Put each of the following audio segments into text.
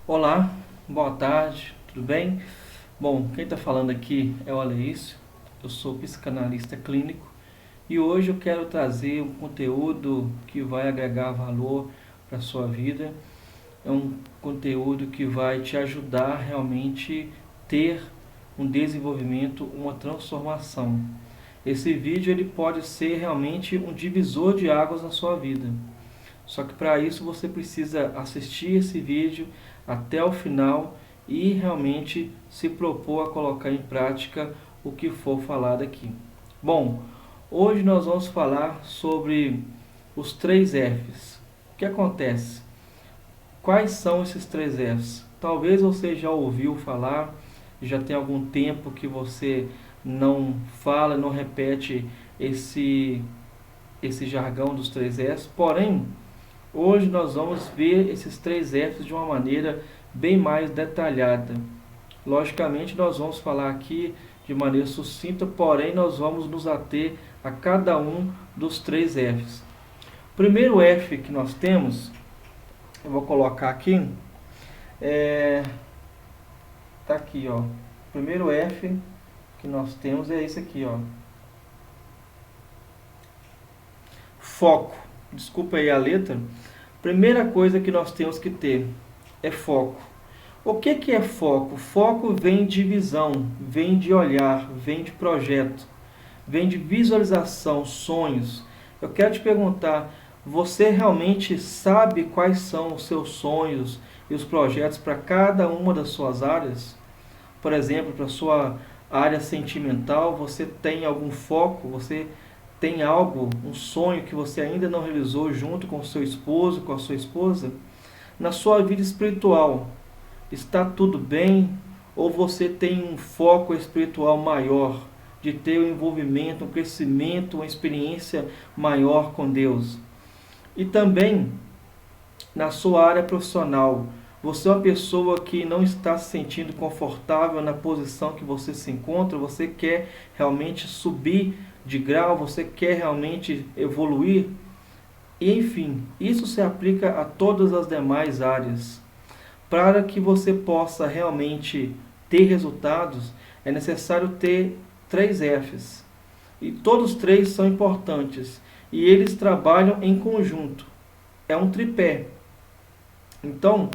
Olá, boa tarde, tudo bem? Bom, quem está falando aqui é o Aleício, eu sou psicanalista clínico e hoje eu quero trazer um conteúdo que vai agregar valor para a sua vida. É um conteúdo que vai te ajudar realmente ter um desenvolvimento, uma transformação. Esse vídeo ele pode ser realmente um divisor de águas na sua vida. Só que para isso você precisa assistir esse vídeo até o final e realmente se propor a colocar em prática o que for falado aqui. Bom, hoje nós vamos falar sobre os 3 Fs. O que acontece? Quais são esses 3 Fs? Talvez você já ouviu falar, já tem algum tempo que você não fala, não repete esse jargão dos 3 Fs, porém, hoje nós vamos ver esses 3 Fs de uma maneira bem mais detalhada. Logicamente nós vamos falar aqui de maneira sucinta, porém nós vamos nos ater a cada um dos 3 Fs. O primeiro F que nós temos, eu vou colocar aqui, tá aqui, ó. O primeiro F que nós temos é esse aqui, ó. Foco. Desculpa aí a letra. Primeira coisa que nós temos que ter é foco. O que é foco? Foco vem de visão, vem de olhar, vem de projeto, vem de visualização, sonhos. Eu quero te perguntar, você realmente sabe quais são os seus sonhos e os projetos para cada uma das suas áreas? Por exemplo, para a sua área sentimental, você tem algum foco? Você tem algo, um sonho que você ainda não realizou junto com o seu esposo, com a sua esposa? Na sua vida espiritual, está tudo bem? Ou você tem um foco espiritual maior, de ter um envolvimento, um crescimento, uma experiência maior com Deus? E também, na sua área profissional, você é uma pessoa que não está se sentindo confortável na posição que você se encontra, você quer realmente subir de grau, você quer realmente evoluir? E enfim, isso se aplica a todas as demais áreas. Para que você possa realmente ter resultados, é necessário ter 3 Fs. E todos 3 são importantes. E eles trabalham em conjunto. É um tripé. Então,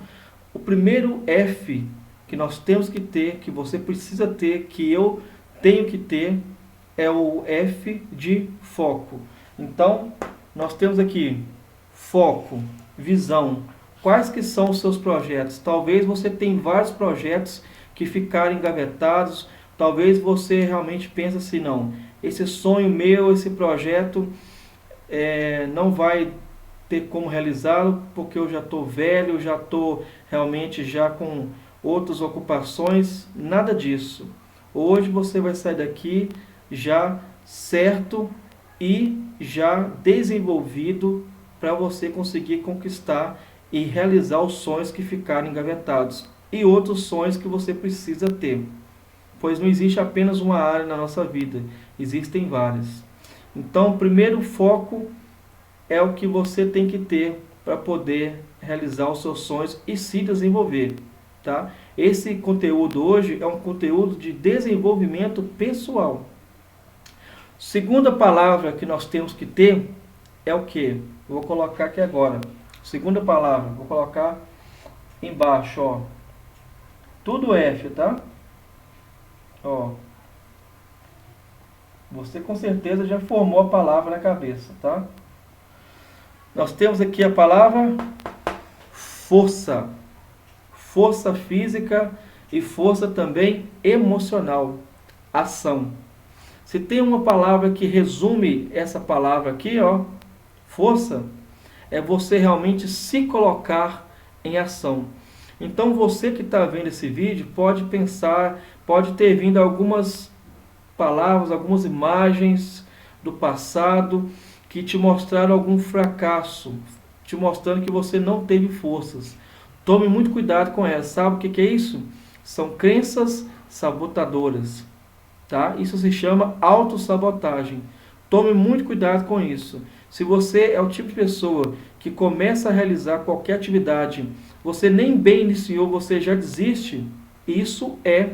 o primeiro F que nós temos que ter, que você precisa ter, que eu tenho que ter, é o F de foco. Então, nós temos aqui foco, visão. Quais que são os seus projetos? Talvez você tenha vários projetos que ficaram engavetados. Talvez você realmente pense assim, não, esse sonho meu, esse projeto não vai ter como realizá-lo porque eu já estou velho, já estou realmente já com outras ocupações. Nada disso. Hoje você vai sair daqui já certo e já desenvolvido para você conseguir conquistar e realizar os sonhos que ficaram engavetados e outros sonhos que você precisa ter, pois não existe apenas uma área na nossa vida, existem várias. Então, o primeiro foco é o que você tem que ter para poder realizar os seus sonhos e se desenvolver, tá? Esse conteúdo hoje é um conteúdo de desenvolvimento pessoal. Segunda palavra que nós temos que ter é o que? Vou colocar aqui agora. Segunda palavra, vou colocar embaixo, ó. Tudo F, tá? Ó. Você com certeza já formou a palavra na cabeça, tá? Nós temos aqui a palavra força. Força física e força também emocional. Ação. Se tem uma palavra que resume essa palavra aqui, ó, força, é você realmente se colocar em ação. Então você que está vendo esse vídeo pode pensar, pode ter vindo algumas palavras, algumas imagens do passado que te mostraram algum fracasso, te mostrando que você não teve forças. Tome muito cuidado com elas. Sabe o que é isso? São crenças sabotadoras. Tá? Isso se chama autossabotagem. Tome muito cuidado com isso. Se você é o tipo de pessoa que começa a realizar qualquer atividade você nem bem iniciou, você já desiste, isso é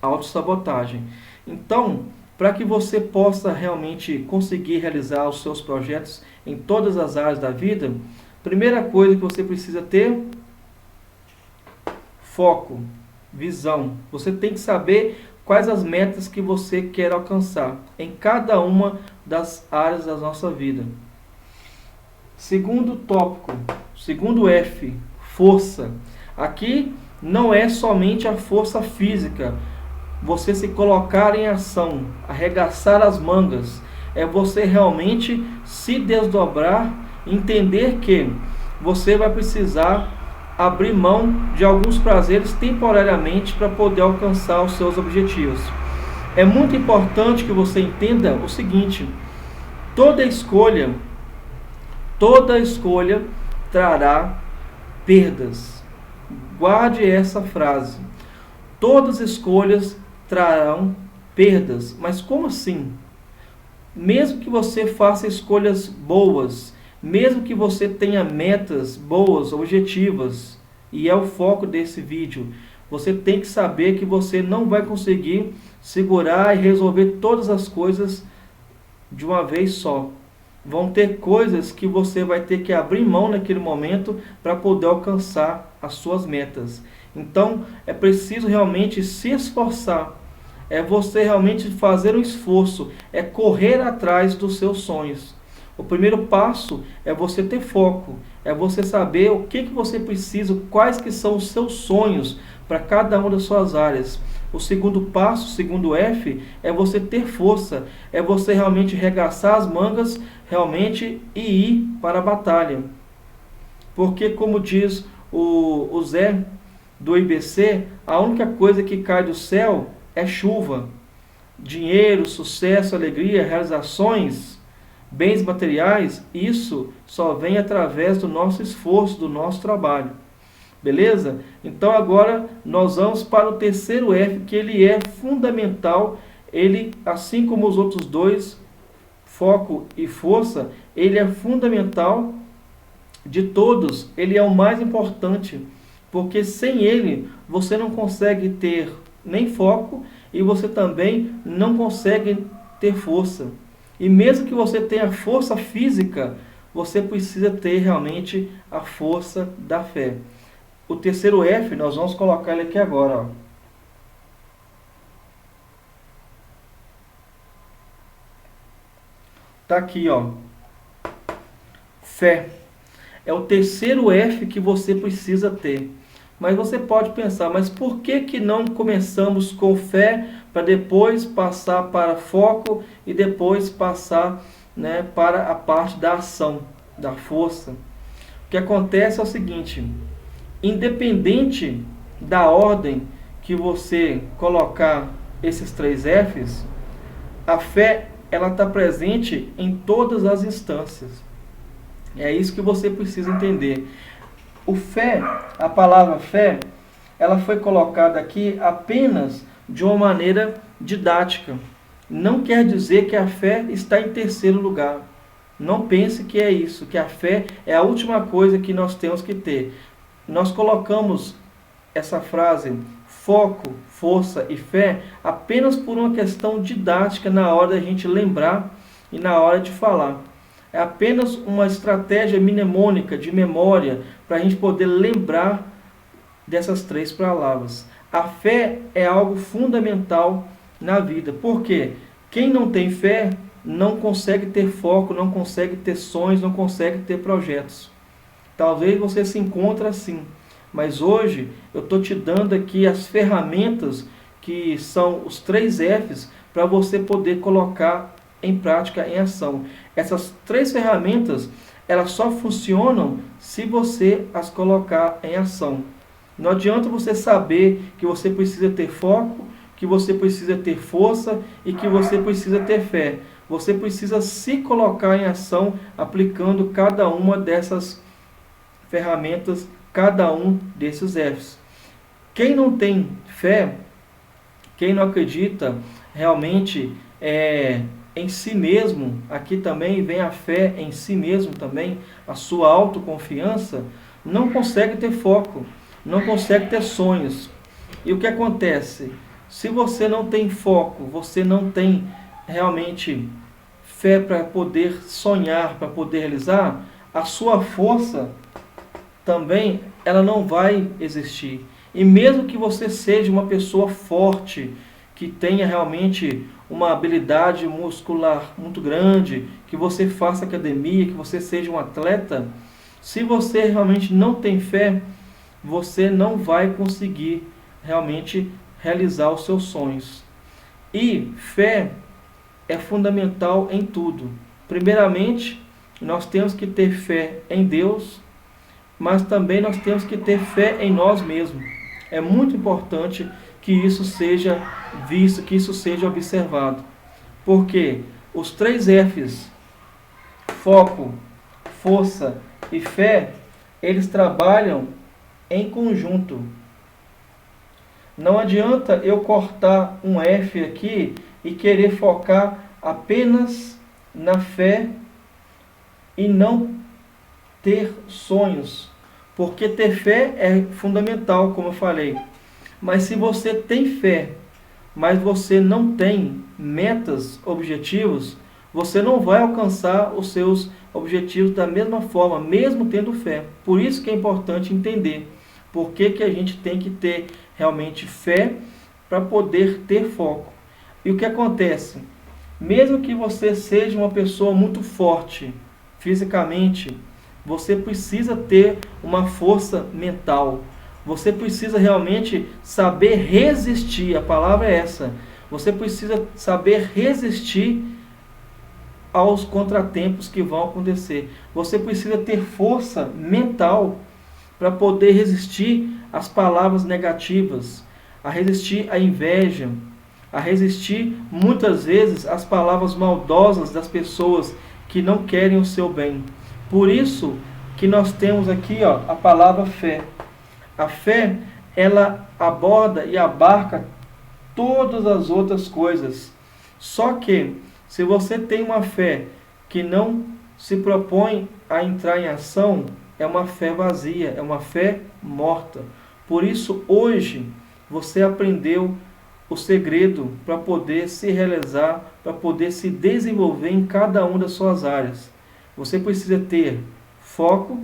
autossabotagem. Então, para que você possa realmente conseguir realizar os seus projetos em todas as áreas da vida, primeira coisa que você precisa ter, foco, visão. Você tem que saber quais as metas que você quer alcançar em cada uma das áreas da nossa vida. Segundo tópico, segundo F, força. Aqui não é somente a força física, você se colocar em ação, arregaçar as mangas, é você realmente se desdobrar, entender que você vai precisar abrir mão de alguns prazeres temporariamente para poder alcançar os seus objetivos. É muito importante que você entenda o seguinte: toda escolha trará perdas. Guarde essa frase. Todas as escolhas trarão perdas. Mas como assim? Mesmo que você faça escolhas boas, mesmo que você tenha metas boas, objetivas, e é o foco desse vídeo, você tem que saber que você não vai conseguir segurar e resolver todas as coisas de uma vez só. Vão ter coisas que você vai ter que abrir mão naquele momento para poder alcançar as suas metas. Então, é preciso realmente se esforçar. É você realmente fazer um esforço, é correr atrás dos seus sonhos. O primeiro passo é você ter foco, é você saber o que você precisa, quais que são os seus sonhos para cada uma das suas áreas. O segundo passo, o segundo F, é você ter força, é você realmente regaçar as mangas, realmente e ir para a batalha. Porque, como diz o Zé do IBC, a única coisa que cai do céu é chuva. Dinheiro, sucesso, alegria, realizações, bens materiais, isso só vem através do nosso esforço, do nosso trabalho. Beleza? Então agora nós vamos para o terceiro F, que ele é fundamental. Ele, assim como os outros dois, foco e força, ele é fundamental de todos. Ele é o mais importante, porque sem ele você não consegue ter nem foco e você também não consegue ter força. E mesmo que você tenha força física, você precisa ter realmente a força da fé. O terceiro F, nós vamos colocar ele aqui agora. Tá aqui, ó. Fé. É o terceiro F que você precisa ter. Mas você pode pensar, mas por que não começamos com fé para depois passar para foco e depois passar, né, para a parte da ação, da força? O que acontece é o seguinte: independente da ordem que você colocar esses três Fs, a fé ela está presente em todas as instâncias. É isso que você precisa entender. O fé, a palavra fé, ela foi colocada aqui apenas de uma maneira didática. Não quer dizer que a fé está em terceiro lugar. Não pense que é isso, que a fé é a última coisa que nós temos que ter. Nós colocamos essa frase, foco, força e fé, apenas por uma questão didática na hora da gente lembrar e na hora de falar. É apenas uma estratégia mnemônica, de memória, para a gente poder lembrar dessas três palavras. A fé é algo fundamental na vida. Por quê? Quem não tem fé não consegue ter foco, não consegue ter sonhos, não consegue ter projetos. Talvez você se encontre assim, mas hoje eu estou te dando aqui as ferramentas que são os três Fs para você poder colocar em prática, em ação. Essas três ferramentas, elas só funcionam se você as colocar em ação. Não adianta você saber que você precisa ter foco, que você precisa ter força e que você precisa ter fé. Você precisa se colocar em ação aplicando cada uma dessas ferramentas, cada um desses Fs. Quem não tem fé, quem não acredita realmente em si mesmo, aqui também vem a fé em si mesmo também, a sua autoconfiança, não consegue ter foco, não consegue ter sonhos. E o que acontece? Se você não tem foco, você não tem realmente fé para poder sonhar, para poder realizar, a sua força também ela não vai existir. E mesmo que você seja uma pessoa forte, que tenha realmente uma habilidade muscular muito grande, que você faça academia, que você seja um atleta, se você realmente não tem fé, você não vai conseguir realmente realizar os seus sonhos. E fé é fundamental em tudo. Primeiramente, nós temos que ter fé em Deus, mas também nós temos que ter fé em nós mesmos. É muito importante que isso seja visto, que isso seja observado. Porque os 3 Fs, foco, força e fé, eles trabalham em conjunto. Não adianta eu cortar um F aqui e querer focar apenas na fé e não ter sonhos. Porque ter fé é fundamental, como eu falei. Mas se você tem fé, mas você não tem metas, objetivos, você não vai alcançar os seus objetivos da mesma forma, mesmo tendo fé. Por isso que é importante entender por que a gente tem que ter realmente fé para poder ter foco. E o que acontece? Mesmo que você seja uma pessoa muito forte fisicamente, você precisa ter uma força mental. Você precisa realmente saber resistir. A palavra é essa. Você precisa saber resistir aos contratempos que vão acontecer. Você precisa ter força mental para poder resistir às palavras negativas, a resistir à inveja, a resistir muitas vezes às palavras maldosas das pessoas que não querem o seu bem. Por isso que nós temos aqui a palavra fé. A fé, ela aborda e abarca todas as outras coisas. Só que, se você tem uma fé que não se propõe a entrar em ação, é uma fé vazia, é uma fé morta. Por isso, hoje, você aprendeu o segredo para poder se realizar, para poder se desenvolver em cada uma das suas áreas. Você precisa ter foco,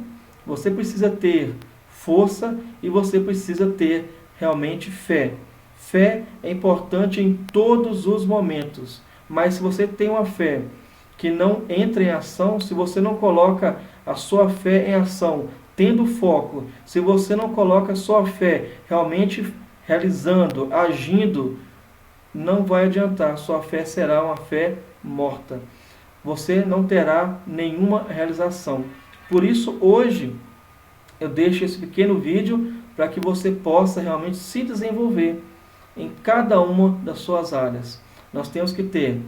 você precisa ter força e você precisa ter realmente fé. Fé é importante em todos os momentos, mas se você tem uma fé que não entra em ação, se você não coloca a sua fé em ação, tendo foco, se você não coloca a sua fé realmente realizando, agindo, não vai adiantar, sua fé será uma fé morta. Você não terá nenhuma realização. Por isso, hoje, eu deixo esse pequeno vídeo para que você possa realmente se desenvolver em cada uma das suas áreas. Nós temos que ter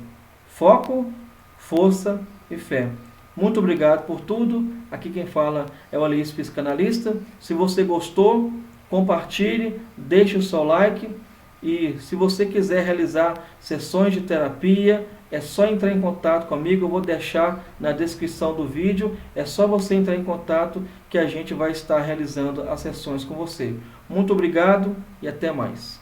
foco, força e fé. Muito obrigado por tudo. Aqui quem fala é o Alice, psicanalista. Se você gostou, compartilhe, deixe o seu like. E se você quiser realizar sessões de terapia, é só entrar em contato comigo. Eu vou deixar na descrição do vídeo. É só você entrar em contato que a gente vai estar realizando as sessões com você. Muito obrigado e até mais.